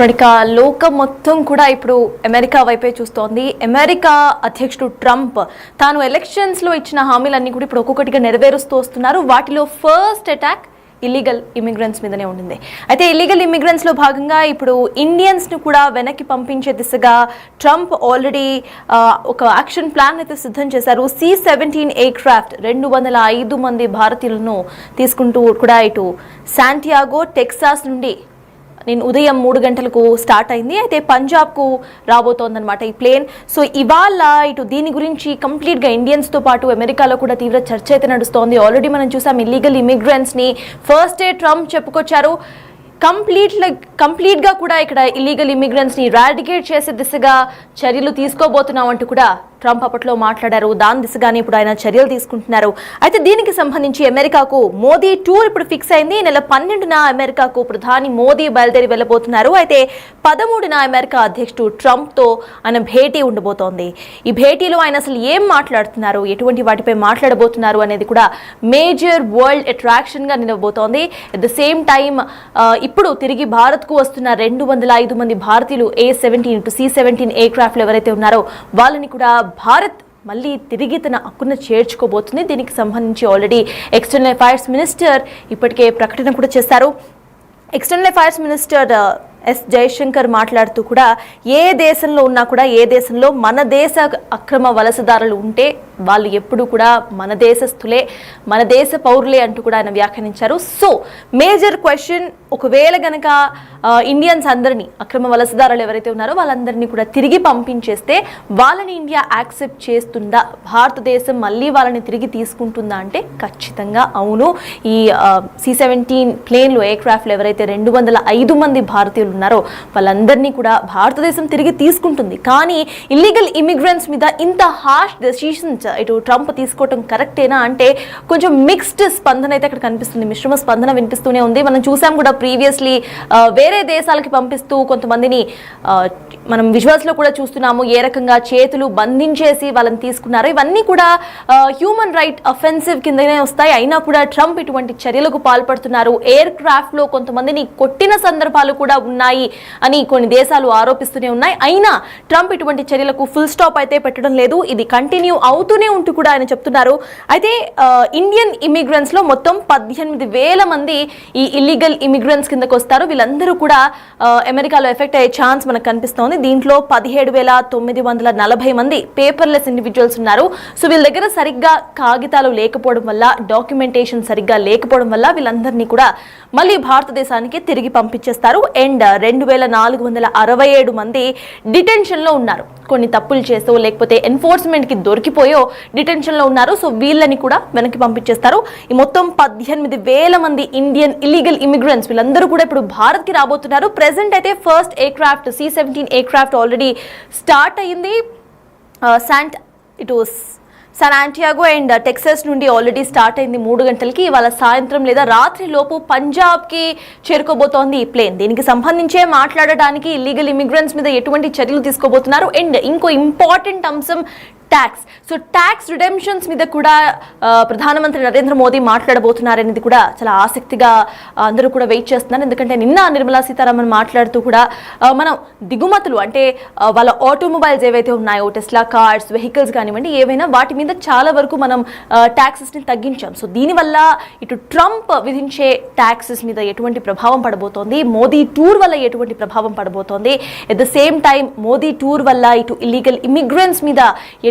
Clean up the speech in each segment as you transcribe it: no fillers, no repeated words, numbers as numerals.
ఇక లోకం మొత్తం కూడా ఇప్పుడు అమెరికా వైపే చూస్తోంది. అమెరికా అధ్యక్షుడు ట్రంప్ తాను ఎలక్షన్స్లో ఇచ్చిన హామీలన్నీ కూడా ఇప్పుడు ఒక్కొక్కటిగా నెరవేరుస్తూ వస్తున్నారు. వాటిలో ఫస్ట్ అటాక్ ఇల్లీగల్ ఇమిగ్రెంట్స్ మీదనే ఉండింది. అయితే ఇల్లీగల్ ఇమిగ్రెంట్స్లో భాగంగా ఇప్పుడు ఇండియన్స్ను కూడా వెనక్కి పంపించే దిశగా ట్రంప్ ఆల్రెడీ ఒక యాక్షన్ ప్లాన్ అయితే సిద్ధం చేశారు. C-17 ఎయిర్క్రాఫ్ట్ 205 మంది భారతీయులను తీసుకుంటూ కూడా ఇటు శాంటియాగో టెక్సాస్ నుండి నేను ఉదయం 3 గంటలకు స్టార్ట్ అయింది. అయితే పంజాబ్కు రాబోతోందనమాట ఈ ప్లేన్. సో ఇవాళ ఇటు దీని గురించి కంప్లీట్గా ఇండియన్స్తో పాటు అమెరికాలో కూడా తీవ్ర చర్చ అయితే ఆల్రెడీ మనం చూసాం ఇల్లీగల్ ఇమిగ్రెంట్స్ని ఫస్ట్ డే ట్రంప్ చెప్పుకొచ్చారు. కంప్లీట్గా కూడా ఇక్కడ ఇల్లీగల్ ఇమిగ్రెంట్స్ని రాడికేట్ చేసే దిశగా చర్యలు తీసుకోబోతున్నాం అంటూ కూడా ట్రంప్ అప్పట్లో మాట్లాడారు. దాని దిశగానే ఇప్పుడు ఆయన చర్యలు తీసుకుంటున్నారు. అయితే దీనికి సంబంధించి అమెరికాకు మోదీ టూర్ ఇప్పుడు ఫిక్స్ అయింది. నెల 12న అమెరికాకు ప్రధాని మోదీ బయలుదేరి వెళ్ళబోతున్నారు. అయితే 13న అమెరికా అధ్యక్షుడు ట్రంప్తో ఆయన భేటీ ఉండబోతోంది. ఈ భేటీలో ఆయన అసలు ఏం మాట్లాడుతున్నారు, ఎటువంటి వాటిపై మాట్లాడబోతున్నారు అనేది కూడా మేజర్ వరల్డ్ అట్రాక్షన్గా నిలవబోతోంది. అట్ ద సేమ్ టైం ఇప్పుడు తిరిగి భారత్కు వస్తున్న 205 మంది భారతీయులు A-17 C-17 ఎయిర్క్రాఫ్ట్లు ఎవరైతే ఉన్నారో వాళ్ళని కూడా భారత్ మళ్ళీ తిరిగి తన హక్కున చేర్చుకోబోతుంది. దీనికి సంబంధించి ఆల్రెడీ ఎక్స్టర్నల్ అఫైర్స్ మినిస్టర్ ఇప్పటికే ప్రకటన కూడా చేశారు. External affairs minister S Jaishankar మాట్లాడుతూ కూడా ఏ దేశంలో ఉన్నా కూడా ఏ దేశంలో మన దేశ అక్రమ వలసదారులు ఉంటే వాళ్ళు ఎప్పుడు కూడా మన దేశస్థులే, మన దేశ పౌరులే అంటూ కూడా ఆయన వ్యాఖ్యానించారు. సో మేజర్ క్వశ్చన్, ఒకవేళ గనక ఇండియన్స్ అందరినీ అక్రమ వలసదారులు ఎవరైతే ఉన్నారో వాళ్ళందరినీ కూడా తిరిగి పంపించేస్తే వాళ్ళని ఇండియా యాక్సెప్ట్ చేస్తుందా, భారతదేశం మళ్ళీ వాళ్ళని తిరిగి తీసుకుంటుందా అంటే ఖచ్చితంగా అవును. ఈ C-17 ప్లేన్లు ఎయిర్క్రాఫ్ట్లు ఎవరైతే 205 మంది భారతీయులు ఉన్నారో వాళ్ళందరినీ కూడా భారతదేశం తిరిగి తీసుకుంటుంది. కానీ ఇల్లీగల్ ఇమిగ్రెంట్స్ మీద ఇంత హార్ష్ డెసిషన్స్ ఇటు ట్రంప్ తీసుకోవటం కరెక్టేనా అంటే కొంచెం మిక్స్డ్ స్పందన అయితే అక్కడ కనిపిస్తుంది. మిశ్రమ స్పందన వినిపిస్తూనే ఉంది. మనం చూసాం కూడా ప్రీవియస్లీ వేరే దేశాలకి పంపిస్తూ కొంతమందిని మనం విజువల్స్లో కూడా చూస్తున్నాము ఏ రకంగా చేతులు బంధించేసి వాళ్ళని తీసుకున్నారో. ఇవన్నీ కూడా హ్యూమన్ రైట్ అఫెన్సివ్ కిందనే వస్తాయి. అయినా కూడా ట్రంప్ ఇటువంటి చర్యలకు పాల్పడుతున్నారు. ఎయిర్ క్రాఫ్ట్లో కొంతమందిని కొట్టిన సందర్భాలు కూడా ఉన్నాయి అని కొన్ని దేశాలు ఆరోపిస్తూనే ఉన్నాయి. అయినా ట్రంప్ ఇటువంటి చర్యలకు ఫుల్ స్టాప్ అయితే పెట్టడం లేదు. ఇది కంటిన్యూ అవుతూనే ఉంటూ కూడా ఆయన చెప్తున్నారు. అయితే ఇండియన్ ఇమిగ్రెంట్స్ లో మొత్తం 18,000 మంది ఈ ఇల్లీగల్ ఇమిగ్రెంట్స్ కిందకు వస్తారు. వీళ్ళందరూ కూడా అమెరికాలో ఎఫెక్ట్ అయ్యే ఛాన్స్ మనకు కనిపిస్తోంది. దీంట్లో 17,940 మంది పేపర్లెస్ ఇండివిజువల్స్ ఉన్నారు. సో వీళ్ళ దగ్గర సరిగ్గా కాగితాలు లేకపోవడం వల్ల, డాక్యుమెంటేషన్ సరిగ్గా లేకపోవడం వల్ల వీళ్ళందరినీ కూడా మళ్ళీ భారతదేశానికి తిరిగి పంపించేస్తారు. అండ్ 2,467 మంది డిటెన్షన్లో ఉన్నారు. కొన్ని తప్పులు చేసో లేకపోతే ఎన్ఫోర్స్మెంట్కి దొరికిపోయో డిటెన్షన్లో ఉన్నారు. సో వీళ్ళని కూడా వెనక్కి పంపించేస్తారు. ఈ మొత్తం 18,000 మంది ఇండియన్ ఇల్లీగల్ ఇమిగ్రెంట్స్ వీళ్ళందరూ కూడా ఇప్పుడు భారత్కి రాబోతున్నారు. ప్రెసెంట్ అయితే first aircraft C-17 aircraft already start అయ్యింది. శాన్ ఆంటియాగో అండ్ టెక్సాస్ నుండి ఆల్రెడీ స్టార్ట్ అయింది 3 గంటలకి. ఇవాళ సాయంత్రం లేదా రాత్రి లోపు పంజాబ్కి చేరుకోబోతోంది ఈ ప్లేన్. దీనికి సంబంధించే మాట్లాడడానికి ఇల్లీగల్ ఇమిగ్రెంట్స్ మీద ఎటువంటి చర్యలు తీసుకోబోతున్నారు. అండ్ ఇంకో ఇంపార్టెంట్ అంశం ట్యాక్స్. సో ట్యాక్స్ రిడెంప్షన్స్ మీద కూడా ప్రధానమంత్రి నరేంద్ర మోదీ మాట్లాడబోతున్నారనేది కూడా చాలా ఆసక్తిగా అందరూ కూడా వెయిట్ చేస్తున్నారు. ఎందుకంటే నిన్న నిర్మలా సీతారామన్ మాట్లాడుతూ కూడా మనం దిగుమతులు అంటే వాళ్ళ ఆటోమొబైల్స్ ఏవైతే ఉన్నాయో, టెస్లా కార్స్, వెహికల్స్ కానివ్వండి, ఏవైనా వాటి మీద చాలా వరకు మనం ట్యాక్సెస్ని తగ్గించాం. సో దీనివల్ల ఇటు ట్రంప్ విధించే ట్యాక్సెస్ మీద ఎటువంటి ప్రభావం పడబోతోంది, మోదీ టూర్ వల్ల ఎటువంటి ప్రభావం పడబోతోంది, at the same time Modi tour వల్ల ఇటు ఇల్లీగల్ ఇమిగ్రెంట్స్ మీద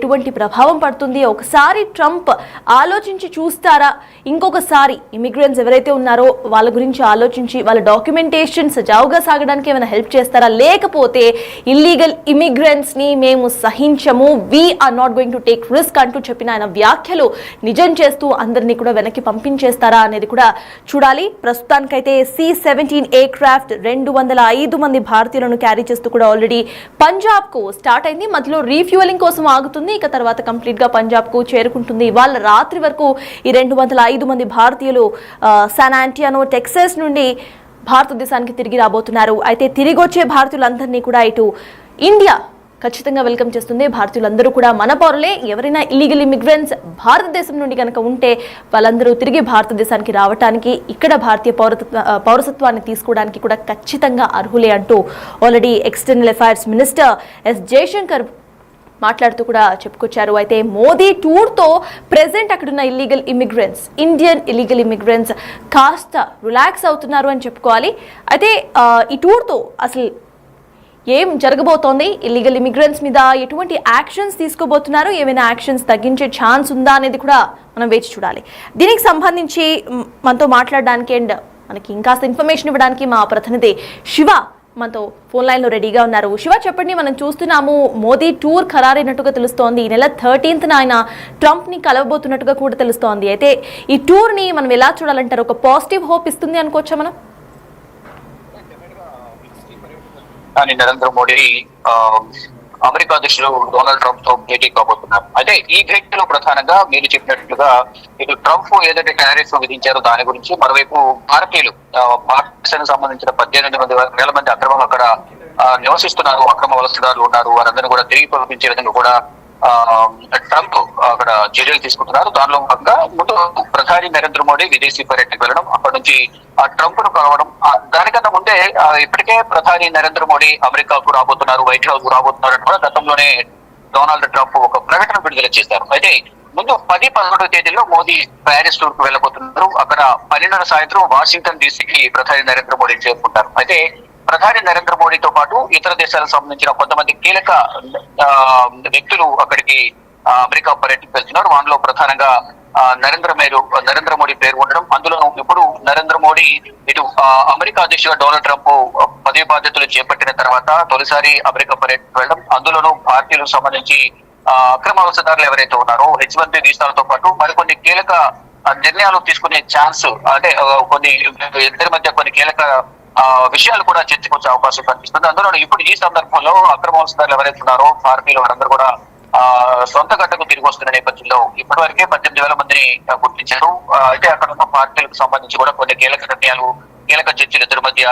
ఎటువంటి ప్రభావం పడుతుంది, ఒకసారి ట్రంప్ ఆలోచించి చూస్తారా, ఇంకొకసారి ఇమిగ్రెంట్స్ ఎవరైతే ఉన్నారో వాళ్ళ గురించి ఆలోచించి వాళ్ళ డాక్యుమెంటేషన్ సజావుగా సాగడానికి ఏమైనా హెల్ప్ చేస్తారా, లేకపోతే ఇల్లీగల్ ఇమిగ్రెంట్స్ని మేము సహించము, we are not going to take risk అంటూ చెప్పిన ఆయన వ్యాఖ్యలు నిజం చేస్తూ అందరినీ కూడా వెనక్కి పంపించేస్తారా అనేది కూడా చూడాలి. ప్రస్తుతానికైతే C-17 ఎయిర్క్రాఫ్ట్ 205 మంది భారతీయులను క్యారీ చేస్తూ కూడా ఆల్రెడీ పంజాబ్కు స్టార్ట్ అయింది. మధ్యలో రీఫ్యూయలింగ్ కోసం ఆగుతుంది. ఇక తర్వాత కంప్లీట్గా పంజాబ్కు చేరుకుంటుంది. ఇవాళ రాత్రి వరకు ఈ 205 మంది భారతీయులు శాన్ ఆంటియాగో టెక్సాస్ నుండి భారతదేశానికి తిరిగి రాబోతున్నారు. అయితే తిరిగి వచ్చే భారతీయులందరినీ కూడా ఇటు ఇండియా ఖచ్చితంగా వెల్కమ్ చేస్తుంది. భారతీయులందరూ కూడా మన పౌరులే. ఎవరైనా ఇల్లీగల్ ఇమిగ్రెంట్స్ భారతదేశం నుండి కనుక ఉంటే వాళ్ళందరూ తిరిగి భారతదేశానికి రావడానికి, ఇక్కడ భారతీయ పౌరసత్వాన్ని తీసుకోవడానికి కూడా ఖచ్చితంగా అర్హులే అంటూ already external affairs minister S Jaishankar మాట్లాడుతూ కూడా చెప్పుకొచ్చారు. అయితే మోదీ టూర్తో ప్రెసెంట్ అక్కడున్న illegal immigrants, Indian illegal immigrants కాస్త రిలాక్స్ అవుతున్నారు అని చెప్పుకోవాలి. అయితే ఈ టూర్తో అసలు ఏం జరగబోతోంది, ఇల్లీగల్ ఇమిగ్రెంట్స్ మీద ఎటువంటి యాక్షన్స్ తీసుకోబోతున్నారు, ఏమైనా యాక్షన్స్ తగ్గించే ఛాన్స్ ఉందా అనేది కూడా మనం వేచి చూడాలి. దీనికి సంబంధించి మనతో మాట్లాడడానికి అండ్ మనకి ఇంకాస్త ఇన్ఫర్మేషన్ ఇవ్వడానికి మా ప్రతినిధి శివ మనతో ఫోన్ లైన్లో రెడీగా ఉన్నారు. శివ, చెప్పండి. మనం చూస్తున్నాము మోదీ టూర్ ఖరారైనట్టుగా తెలుస్తోంది. ఈ నెల 13న ఆయన ట్రంప్ని కలవబోతున్నట్టుగా కూడా తెలుస్తోంది. అయితే ఈ టూర్ని మనం ఎలా చూడాలంటారు? ఒక పాజిటివ్ హోప్ ఇస్తుంది అనుకోవచ్చా మనం? నరేంద్ర మోడీ అమెరికా అధ్యక్షుడు డొనాల్డ్ ట్రంప్ తో భేటీ కాబోతున్నారు. అయితే ఈ భేటీలో ప్రధానంగా మీరు చెప్పినట్లుగా ఇటు ట్రంప్ ఏదైతే టారిఫ్ విధించారో దాని గురించి, మరోవైపు భారతీయులు భారతదేశానికి సంబంధించిన 18,000 మంది అక్రమంగా అక్కడ నివసిస్తున్నారు, అక్రమ వలసదారులు ఉన్నారు, వారందరినీ కూడా తిరిగి పంపించే విధంగా కూడా ట్రంప్ అక్కడ చర్యలు తీసుకుంటున్నారు. దానిలో భాగంగా ముందు ప్రధాని నరేంద్ర మోడీ విదేశీ పర్యటనకు వెళ్ళడం, అక్కడి నుంచి ట్రంప్ ను కలవడం. దానికన్నా ముందే ఇప్పటికే ప్రధాని నరేంద్ర మోడీ అమెరికాకు రాబోతున్నారు, వైట్ హౌస్ కు రాబోతున్నారు అని కూడా గతంలోనే డొనాల్డ్ ట్రంప్ ఒక ప్రకటన విడుదల చేశారు. అయితే ముందు 10-11 తేదీల్లో మోదీ ప్యారిస్ టూర్ కు వెళ్ళబోతున్నారు. అక్కడ 12 సాయంత్రం వాషింగ్టన్ డీసీకి ప్రధాని నరేంద్ర మోడీ చేరుకుంటారు. అయితే ప్రధాని నరేంద్ర మోడీతో పాటు ఇతర దేశాలకు సంబంధించిన కొంతమంది కీలక వ్యక్తులు అక్కడికి అమెరికా పర్యటనకు వెళ్తున్నారు. వాటిలో ప్రధానంగా నరేంద్ర మోడీ పేరు ఉండడం, అందులో ఇప్పుడు నరేంద్ర మోడీ ఇటు అమెరికా అధ్యక్షుడు డొనాల్డ్ ట్రంప్ పదవి బాధ్యతలు చేపట్టిన తర్వాత తొలిసారి అమెరికా పర్యటనకు వెళ్ళడం, అందులోనూ భారతీయులకు సంబంధించి అక్రమ వలసదారులు ఎవరైతే ఉన్నారో H-1B వీసాలతో పాటు మరికొన్ని కీలక నిర్ణయాలు తీసుకునే ఛాన్స్, అంటే ఇద్దరి మధ్య కొన్ని కీలక విషయాలు కూడా చర్చకొచ్చే అవకాశం కనిపిస్తుంది. అందులో ఇప్పుడు ఈ సందర్భంలో అక్రమ వలసదారులు ఎవరైతే ఉన్నారో భారతీయులు వారందరూ కూడా సొంత గడ్డకు తిరిగి వస్తున్న నేపథ్యంలో ఇప్పటి వరకే 18,000 మందిని గుర్తించారు. అయితే అక్కడ ఉన్న పార్టీలకు సంబంధించి కూడా కొన్ని కీలక నిర్ణయాలు, కీలక చర్చలు ఇద్దరి మధ్య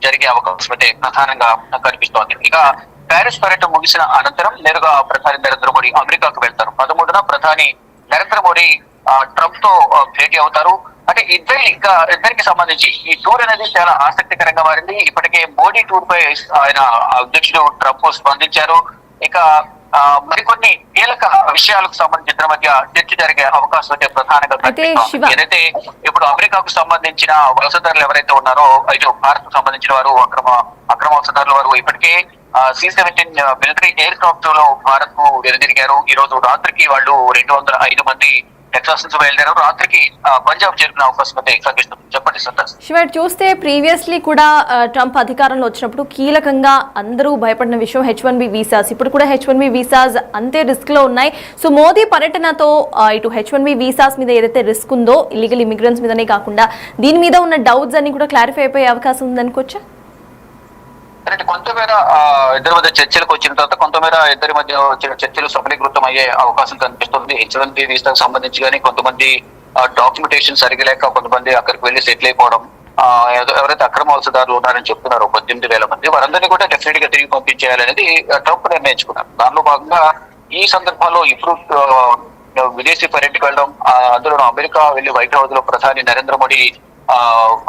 జరిగే అవకాశం అయితే ప్రధానంగా కనిపిస్తోంది. ఇక ప్యారిస్ పర్యటన ముగిసిన అనంతరం నేరుగా ప్రధాని నరేంద్ర మోడీ అమెరికాకు వెళ్తారు. 13న ప్రధాని నరేంద్ర మోడీ ట్రంప్ తో భేటీ అవుతారు. అంటే ఇద్దరికి సంబంధించి ఈ టూర్ అనేది చాలా ఆసక్తికరంగా మారింది. ఇప్పటికే మోడీ టూర్ పై ఆయన అధ్యక్షుడు ట్రంప్ స్పందించారు. ఇక మరికొన్ని కీలక విషయాలకు సంబంధించి ఇద్దరి మధ్య చర్చ జరిగే అవకాశం అయితే ప్రధానంగా కనిపిస్తోంది. ఏదైతే ఇప్పుడు అమెరికాకు సంబంధించిన వలసదారులు ఎవరైతే ఉన్నారో, అయితే భారత్ సంబంధించిన వారు అక్రమ వలసదారుల వారు ఇప్పటికే C-17 మిలిటరీ ఎయిర్ క్రాఫ్ట్ లో భారత్ కు వెనుదిరిగారు. ఈ రోజు రాత్రికి వాళ్ళు 205 మంది టెక్సాస్ నుంచి బయలుదేరారు. రాత్రికి పంజాబ్ చేరుకునే అవకాశం అయితే కనిపిస్తుంది. చెప్పండి సంతోష్. శివ, చూస్తే ప్రీవియస్లీ కూడా ట్రంప్ అధికారంలో వచ్చినప్పుడు కీలకంగా అందరూ భయపడిన విషయం H-1B వీసాస్. ఇప్పుడు కూడా H-1B వీసాస్ అంతే రిస్క్ లో ఉన్నాయి. సో మోదీ పర్యటనతో ఇటు H-1B వీసాస్ మీద ఏదైతే రిస్క్ ఉందో ఇల్లీగల్ ఇమిగ్రెంట్స్ మీదనే కాకుండా దీని మీద ఉన్న డౌట్స్ అన్ని కూడా క్లారిఫై అయిపోయే అవకాశం ఉందనుకోవచ్చా? కొంతమేర ఇద్దరి మధ్య చర్చలకు వచ్చిన తర్వాత కొంతమేర ఇద్దరి మధ్య చర్చలు సఫలీకృతం అయ్యే అవకాశం కనిపిస్తుంది. H-1B వీసాకు సంబంధించి కానీ కొంతమంది డాక్యుమెంటేషన్ సరిగా లేక కొంతమంది అక్కడికి వెళ్లి సెటిల్ అయిపోవడం, ఎవరైతే అక్రమ వలసదారులు ఉన్నారని చెప్తున్నారో 18,000 మంది, వారందరినీ కూడా డెఫినెట్ గా తిరిగి పంపించేయాలనేది ట్రంప్ నిర్ణయించుకున్నారు. దానిలో భాగంగా ఈ సందర్భంలో ఇప్పుడు విదేశీ పర్యటనకు వెళ్ళడం, అందులో అమెరికా వెళ్లి వైట్ హౌస్ లో ప్రధాని నరేంద్ర మోడీ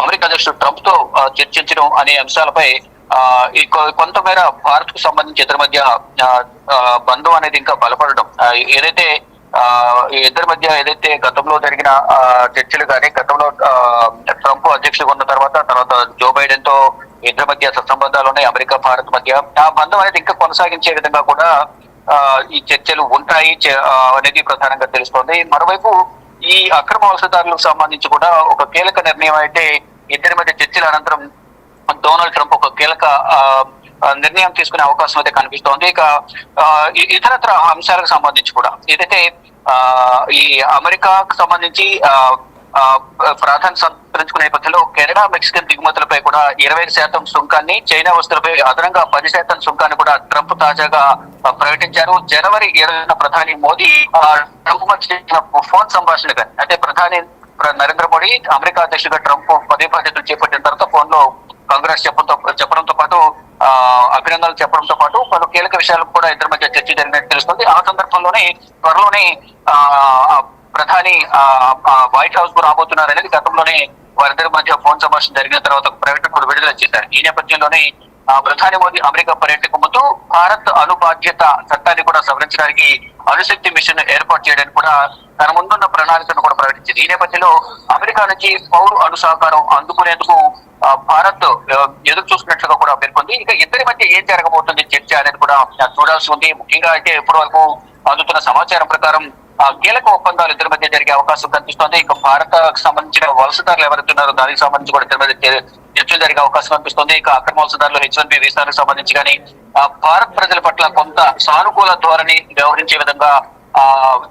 అమెరికా అధ్యక్షుడు ట్రంప్ తో చర్చించడం అనే అంశాలపై కొంతమేర భారత్ కు సంబంధించి ఇద్దరి మధ్య బంధం అనేది ఇంకా బలపడడం, ఏదైతే ఇద్దరి మధ్య ఏదైతే గతంలో జరిగిన చర్చలు కానీ, గతంలో ట్రంప్ అధ్యక్షుడు ఉన్న తర్వాత జో బైడెన్ తో ఇద్దరి మధ్య సత్సంబంధాలు ఉన్నాయి అమెరికా భారత్ మధ్య, ఆ బంధం అనేది ఇంకా కొనసాగించే విధంగా కూడా ఈ చర్చలు ఉంటాయి అనేది ప్రధానంగా తెలుస్తోంది. మరోవైపు ఈ అక్రమ వలసదారులకు సంబంధించి కూడా ఒక కీలక నిర్ణయం అయితే ఇద్దరి మధ్య చర్చల అనంతరం డొనాల్డ్ ట్రంప్ ఒక కీలక నిర్ణయం తీసుకునే అవకాశం అయితే కనిపిస్తోంది. ఇక ఇతరత్ర అంశాలకు సంబంధించి కూడా ఏదైతే ఈ అమెరికాకు సంబంధించి ప్రాధాన్యత సంతరించుకునే నేపథ్యంలో కెనడా, మెక్సికన్ దిగుమతులపై కూడా 20% సుంకాన్ని, చైనా వస్తువులపై అదనంగా 10% సుంకాన్ని కూడా ట్రంప్ తాజాగా ప్రకటించారు. జనవరి 7న ప్రధాని మోదీ ట్రంప్ మధ్య ఫోన్ సంభాషణ కానీ, అంటే ప్రధాని నరేంద్ర మోడీ అమెరికా అధ్యక్షుడిగా ట్రంప్ పదవి బాధ్యతలు చేపట్టిన తర్వాత ఫోన్ లో కాంగ్రెస్ చెప్పడంతో పాటు అభినందనలు చెప్పడంతో పాటు పలు కీలక విషయాలకు కూడా ఇద్దరి మధ్య చర్చ జరిగినట్టు తెలుస్తుంది. ఆ సందర్భంలోనే త్వరలోనే ప్రధాని వైట్ హౌస్ కు రాబోతున్నారు అనేది గతంలోనే వారిద్దరి మధ్య ఫోన్ సంభాషణ జరిగిన తర్వాత ఒక ప్రకటన కూడా విడుదల చేశారు. ఈ నేపథ్యంలోనే ప్రధాని మోదీ అమెరికా పర్యటనకు ముందు భారత్ అణుబాధ్యత చట్టాన్ని కూడా సవరించడానికి అణుశక్తి మిషన్ ఏర్పాటు చేయడానికి కూడా తన ముందున్న ప్రణాళికను కూడా ప్రకటించింది. ఈ నేపథ్యంలో అమెరికా నుంచి పౌరు అణు సహకారం అందుకునేందుకు భారత్ ఎదురు చూస్తున్నట్లుగా కూడా పేర్కొంది. ఇక ఇద్దరి మధ్య ఏం జరగబోతుంది చర్చ అనేది కూడా చూడాల్సి ఉంది. ముఖ్యంగా అయితే ఇప్పటి వరకు అందుతున్న సమాచారం ప్రకారం కీలక ఒప్పందాలు ఇద్దరి మధ్య జరిగే అవకాశం కనిపిస్తోంది. ఇక భారత్ సంబంధించిన వలసదారులు ఎవరుతున్నారో దానికి సంబంధించి కూడా ఇద్దరి మధ్య చర్చలు జరిగే అవకాశం కనిపిస్తుంది. ఇక అక్రమ వలసదారులు H1B వీసాలకు సంబంధించి కానీ భారత్ ప్రజల పట్ల కొంత సానుకూల ధోరణి వ్యవహరించే విధంగా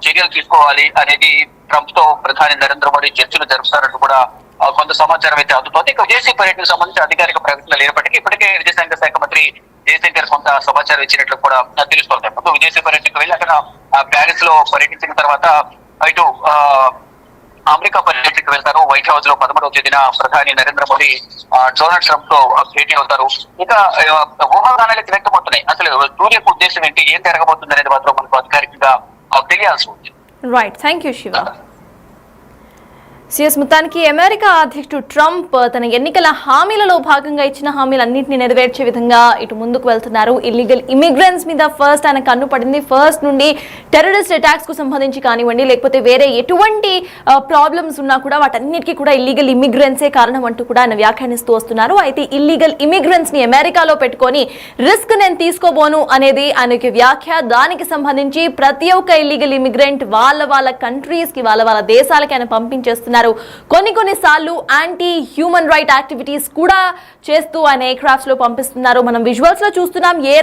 చర్యలు తీసుకోవాలి అనేది ట్రంప్ తో ప్రధాని నరేంద్ర మోడీ చర్చలు జరుపుతారంటూ కూడా కొంత సమాచారం అయితే అందుతోంది. ఇక విదేశీ పర్యటనకు సంబంధించి అధికారిక ప్రకటన లేనప్పటికీ ఇప్పటికే విదేశాంగ శాఖ మంత్రి జయశంకర్ కొంత సమాచారం ఇచ్చినట్లు కూడా తెలుస్తోంది. ముందు విదేశీ పర్యటనకు వెళ్ళి అక్కడ ప్యారిస్ లో పర్యటించిన తర్వాత ఇటు అమెరికా పర్యటనకు వెళ్తారు. వైట్ హౌస్ లో 13వ తేదీన ప్రధాని నరేంద్ర మోడీ డొనాల్డ్ ట్రంప్ తో భేటీ అవుతారు. ఇక ఊహాగానాలు వ్యక్తమవుతున్నాయి. అసలు టూర్ యొక్క ఉద్దేశం ఏంటి, ఏం జరగబోతుంది అనేది మాత్రం మనకు అధికారికంగా తెలియాల్సి ఉంది. Right, thank you Shiva. CS మొత్తానికి అమెరికా అధ్యక్షుడు ట్రంప్ తన ఎన్నికల హామీలలో భాగంగా ఇచ్చిన హామీలన్నింటినీ నెరవేర్చే విధంగా ఇటు ముందుకు వెళ్తున్నారు. ఇల్లీగల్ ఇమిగ్రెంట్స్ మీద ఫస్ట్ ఆయన కన్ను పడింది. ఫస్ట్ నుండి టెర్రరిస్ట్ అటాక్స్ కు సంబంధించి కానివ్వండి, లేకపోతే వేరే ఎటువంటి ప్రాబ్లమ్స్ ఉన్నా కూడా వాటన్నిటికీ కూడా ఇల్లీగల్ ఇమిగ్రెంట్సే కారణం అంటూ కూడా ఆయన వ్యాఖ్యానిస్తూ వస్తున్నారు. అయితే ఇల్లీగల్ ఇమిగ్రెంట్స్ ని అమెరికాలో పెట్టుకొని రిస్క్ నేను తీసుకోబోను అనేది ఆయనకి వ్యాఖ్య. దానికి సంబంధించి ప్రతి ఒక్క ఇల్లీగల్ ఇమిగ్రెంట్ వాళ్ళ కంట్రీస్ కి వాళ్ళ దేశాలకి ఆయన పంపించేస్తున్నారు. కొన్ని సార్లు యాంటీ హ్యూమన్ రైట్ యాక్టివిటీస్ కూడా చేస్తూ ఆయన ఎయిర్ క్రాఫ్ట్స్ లో పంపిస్తున్నారు. మనం విజువల్స్ లో చూస్తున్నాం ఏ